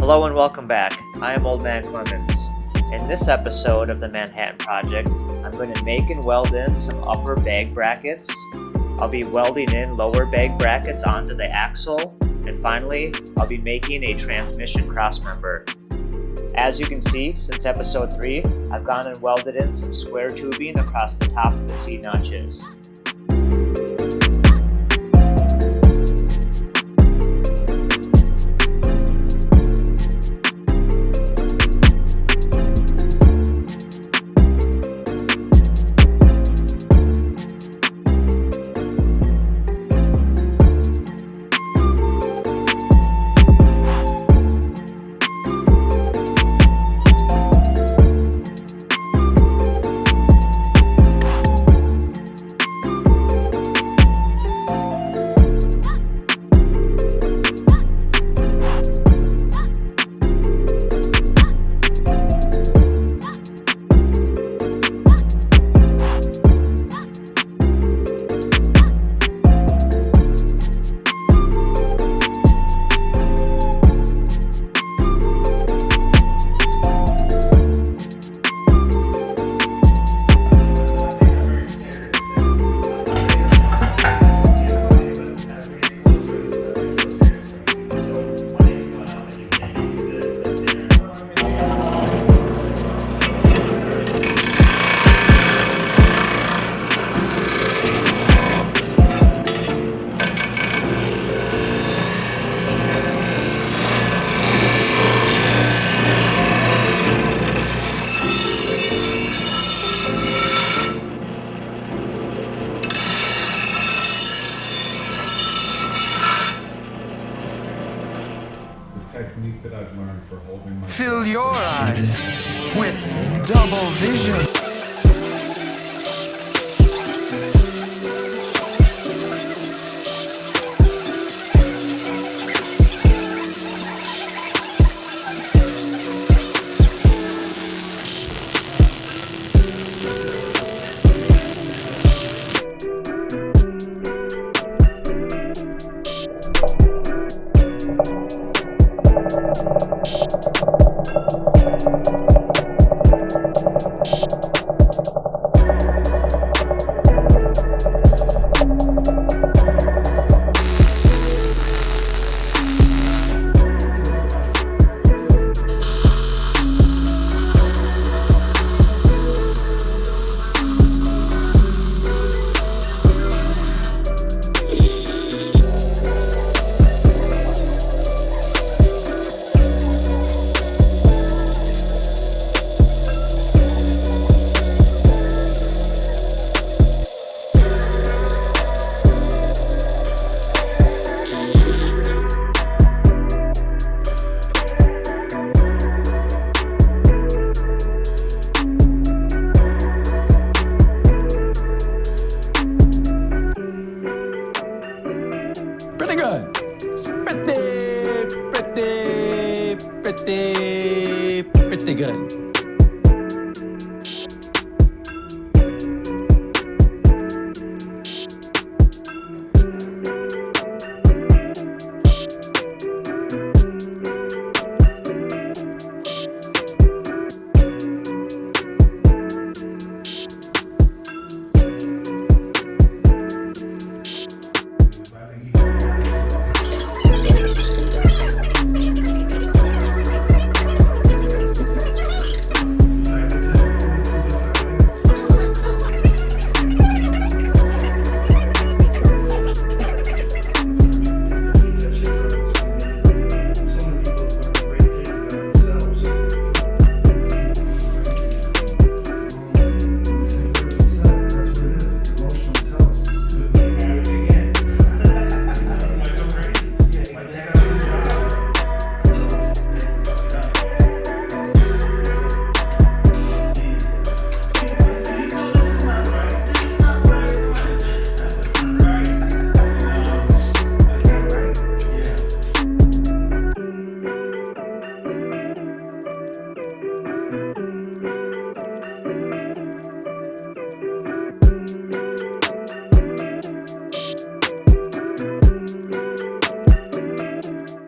Hello and welcome back. I am Old Man Clemens. In this episode of the Manhattan Project, I'm going to make and weld in some upper bag brackets. I'll be welding in lower bag brackets onto the axle, and finally, I'll be making a transmission crossmember. As you can see, since episode 3, I've gone and welded in some square tubing across the top of the seat notches. Technique that I've learned for holding my Fill your eyes with double vision. Pretty good. It's pretty good.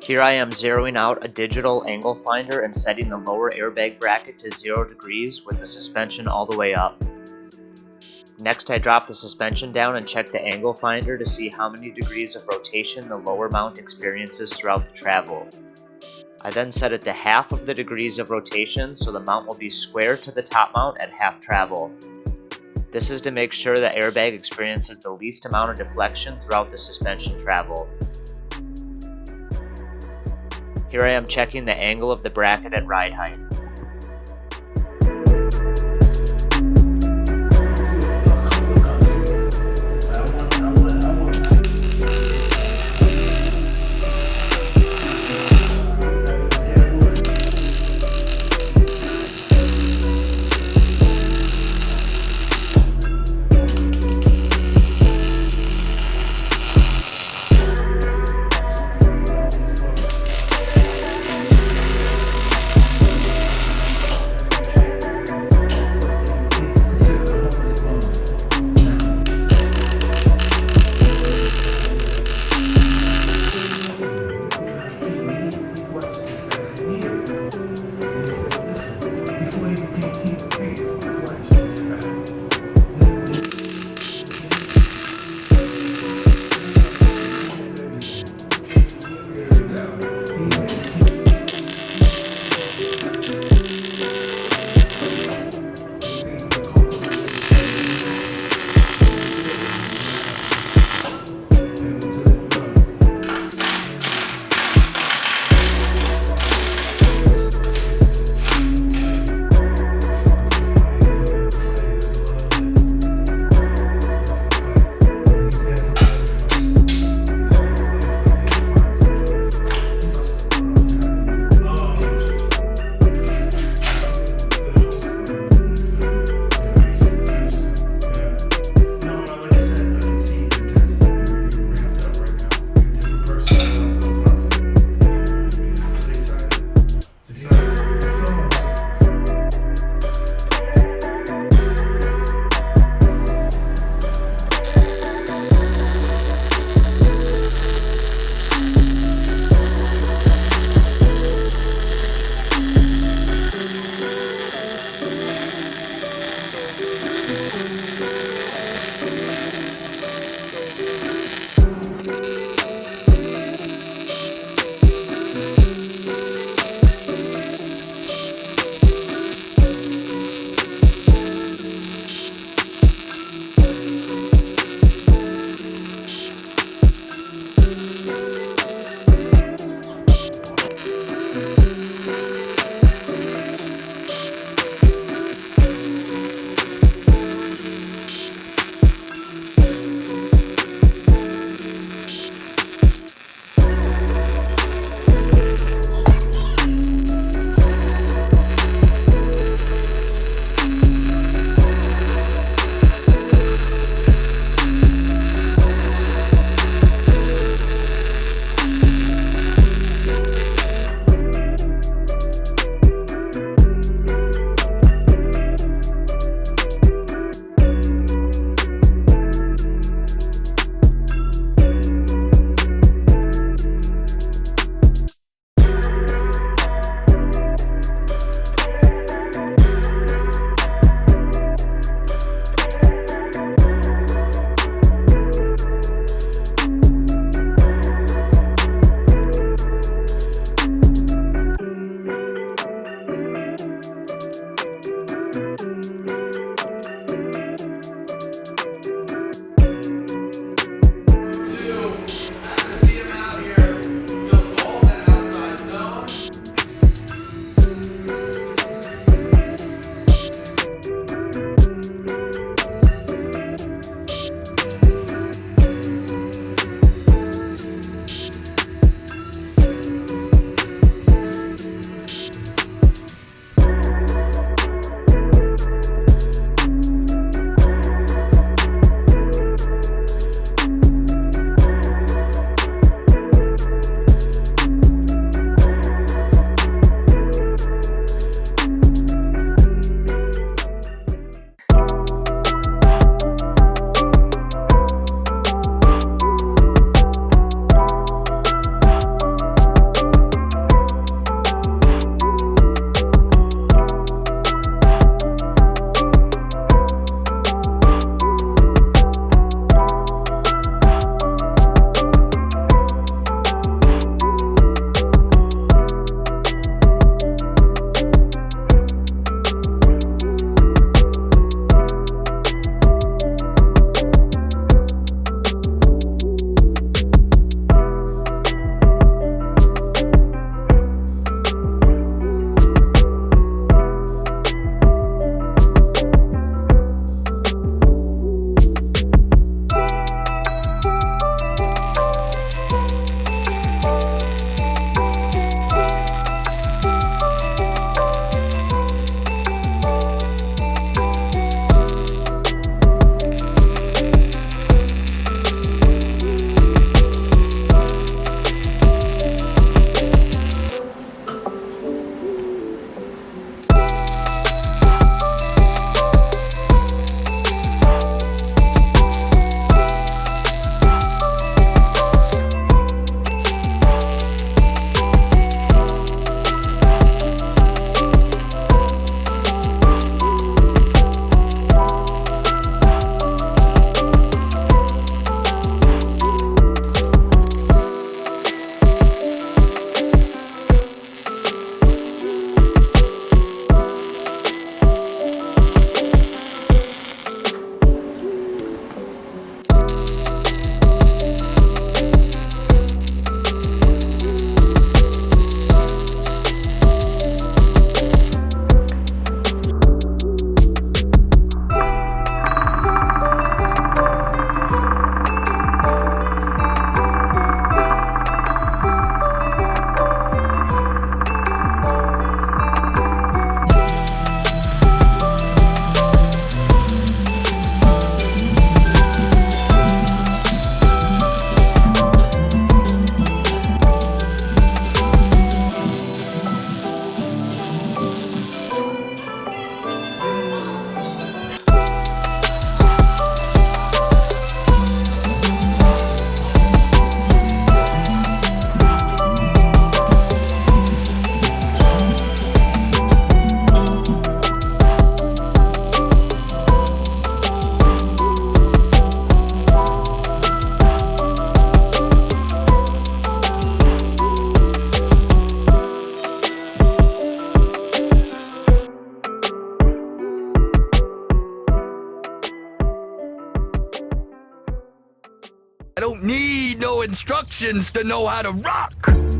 Here I am zeroing out a digital angle finder and setting the lower airbag bracket to 0 degrees with the suspension all the way up. Next, I drop the suspension down and check the angle finder to see how many degrees of rotation the lower mount experiences throughout the travel. I then set it to half of the degrees of rotation so the mount will be square to the top mount at half travel. This is to make sure the airbag experiences the least amount of deflection throughout the suspension travel. Here I am checking the angle of the bracket at ride height. instructions to know how to rock.